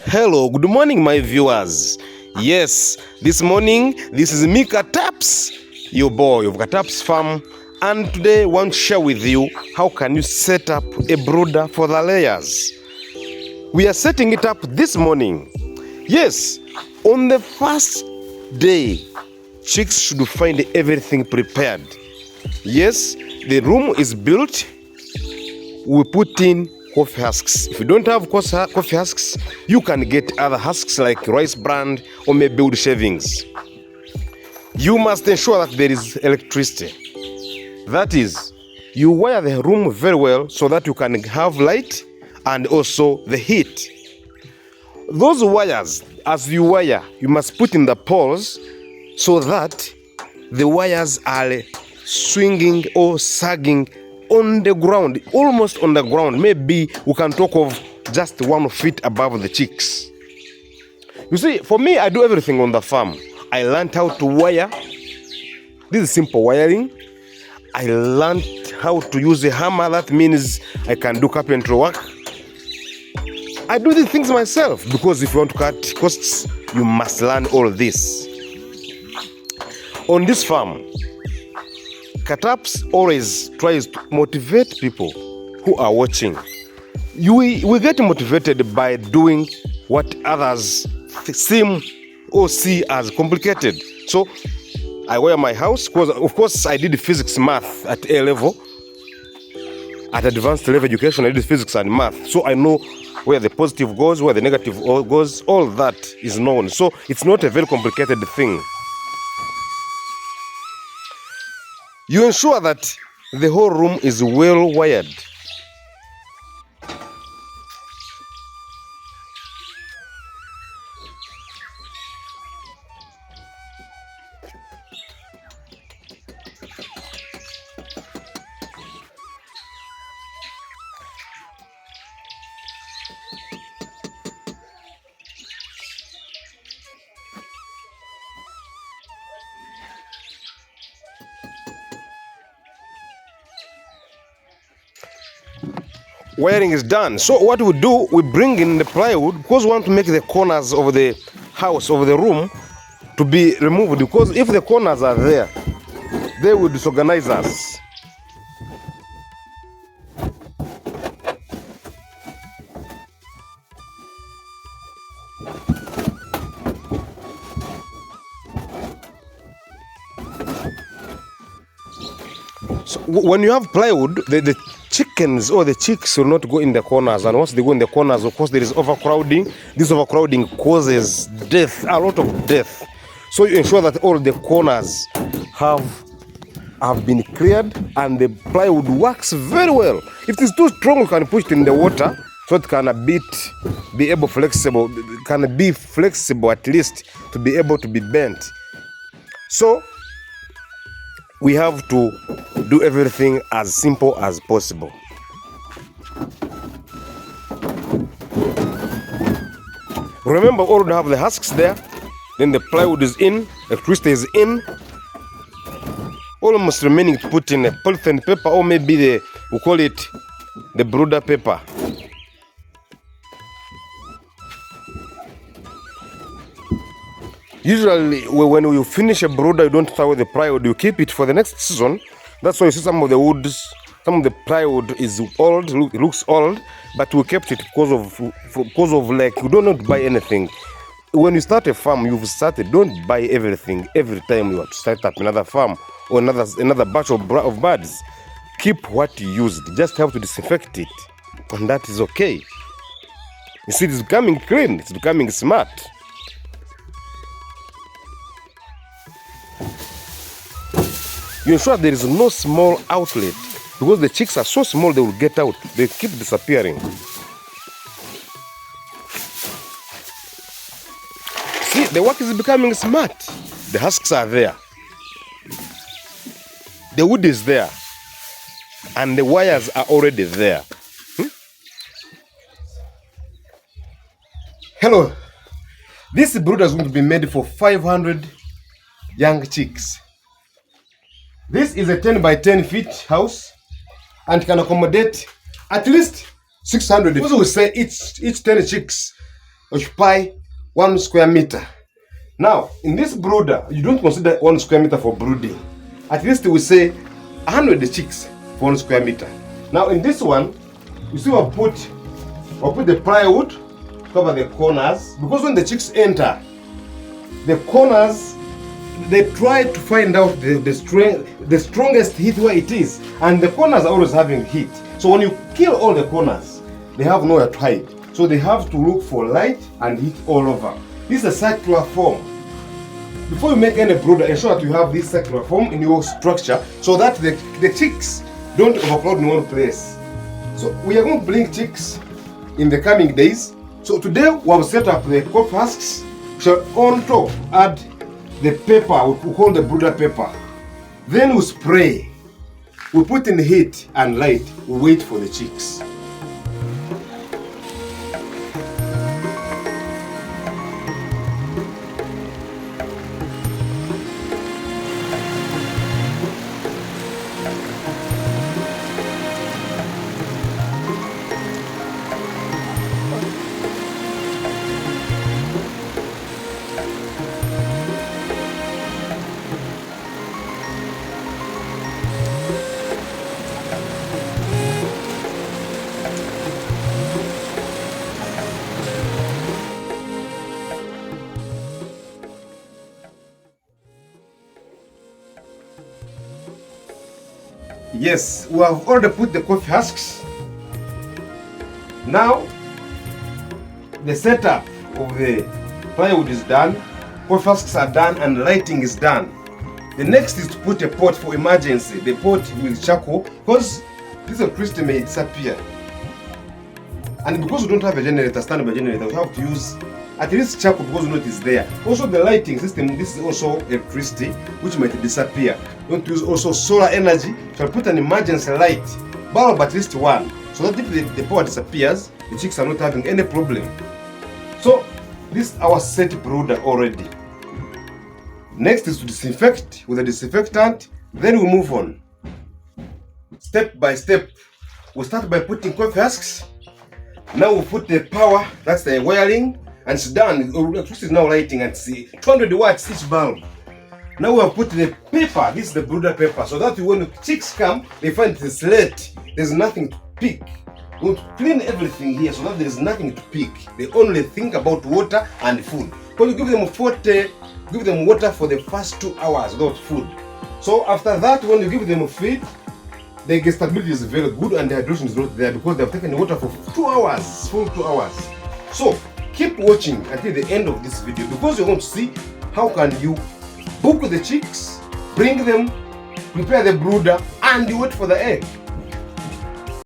Hello, good morning, my viewers. Yes, this morning, this is me, Kataps, your boy of Kataps Farm, and today I want to share with you how can you set up a brooder for the layers. We are setting it up this morning. Yes, on the first day, chicks should find everything prepared. Yes, the room is built. We put in coffee husks. If you don't have coffee husks, you can get other husks like rice bran or maybe wood shavings. You must ensure that there is electricity. That is, you wire the room very well so that you can have light and also the heat. Those wires, as you wire, you must put in the poles so that the wires are swinging or sagging on the ground, almost on the ground. Maybe we can talk of just 1 feet above the chicks. You see, for me, I do everything on the farm. I learned how to wire. This is simple wiring. I learned how to use a hammer. That means I can do carpentry work. I do these things myself because if you want to cut costs, you must learn all this. On this farm, Kataps always tries to motivate people who are watching. We get motivated by doing what others seem or see as complicated. So I wire my house because, of course, I did physics math at A level. At advanced level education, I did physics and math. So I know where the positive goes, where the negative goes. All that is known. So it's not a very complicated thing. You ensure that the whole room is well wired. Wiring is done. So what we do, we bring in the plywood because we want to make the corners of the house, of the room, to be removed. Because if the corners are there, they will disorganize us. So when you have plywood, the chickens or the chicks will not go in the corners, and once they go in the corners, of course, there is overcrowding. This overcrowding causes death, a lot of death. So you ensure that all the corners have been cleared, and the plywood works very well. If it is too strong, you can push it in the water so it can be flexible at least to be able to be bent. So we have to do everything as simple as possible. Remember, already have the husks there, then the plywood is in, electricity is in. Almost remaining to put in a polythene paper, or maybe we call it the brooder paper. Usually, when you finish a brooder, you don't throw away the plywood, you keep it for the next season. That's why you see some of the woods, some of the plywood is old, it looks old, but we kept it because of like, you don't need to buy anything. When you start a farm, you've started, don't buy everything every time you want to start up another farm or another batch of birds. Keep what you used, just have to disinfect it, and that is okay. You see, it's becoming clean, it's becoming smart. You ensure there is no small outlet because the chicks are so small they will get out. They keep disappearing. See, the work is becoming smart. The husks are there. The wood is there. And the wires are already there. Hello. This brooder is going to be made for 500 young chicks. This is a 10 by 10 feet house and can accommodate at least 600. Also, we say each 10 chicks occupy 1 square meter. Now, in this brooder, you don't consider 1 square meter for brooding. At least we say 100 chicks for 1 square meter. Now, in this one, you see we'll put the plywood to cover the corners, because when the chicks enter, the corners, they try to find out the strongest heat where it is, and the corners are always having heat. So when you kill all the corners, they have nowhere to hide. So they have to look for light and heat all over. This is a circular form. Before you make any brooder, ensure that you have this circular form in your structure so that the chicks don't overcrowd in one place. So we are going to bring chicks in the coming days. So today we have set up the coffee husks. So on top add the paper, we call the brooder paper. Then we spray. We put in heat and light. We wait for the chicks. Yes, we have already put the coffee husks. Now, the setup of the plywood is done, coffee husks are done, and lighting is done. The next is to put a pot for emergency. The pot with charcoal, because this electricity may disappear. And because we don't have a generator, standby generator, we have to use at least charcoal because we know it is there. Also the lighting system, this is also electricity which might disappear. You want to use also solar energy. Shall put an emergency light bulb at least one, so that if the power disappears, the chicks are not having any problem. So this is our set brooder already. Next is to disinfect with a disinfectant. Then we move on step by step. We start by putting coffee husks. Now we put the power, that's the wiring, and it's done. Electricity is now lighting and see 200 watts each bulb. Now we have put the paper, this is the brooder paper, so that when the chicks come, they find it's late. There's nothing to pick. We want to clean everything here so that there's nothing to pick. They only think about water and food. When you give them water for the first 2 hours without food. So after that, when you give them feed, the stability is very good and the hydration is not there because they have taken water for 2 hours, full 2 hours. So keep watching until the end of this video because you're going to see how can you book the chicks, bring them, prepare the brooder, and you wait for the egg.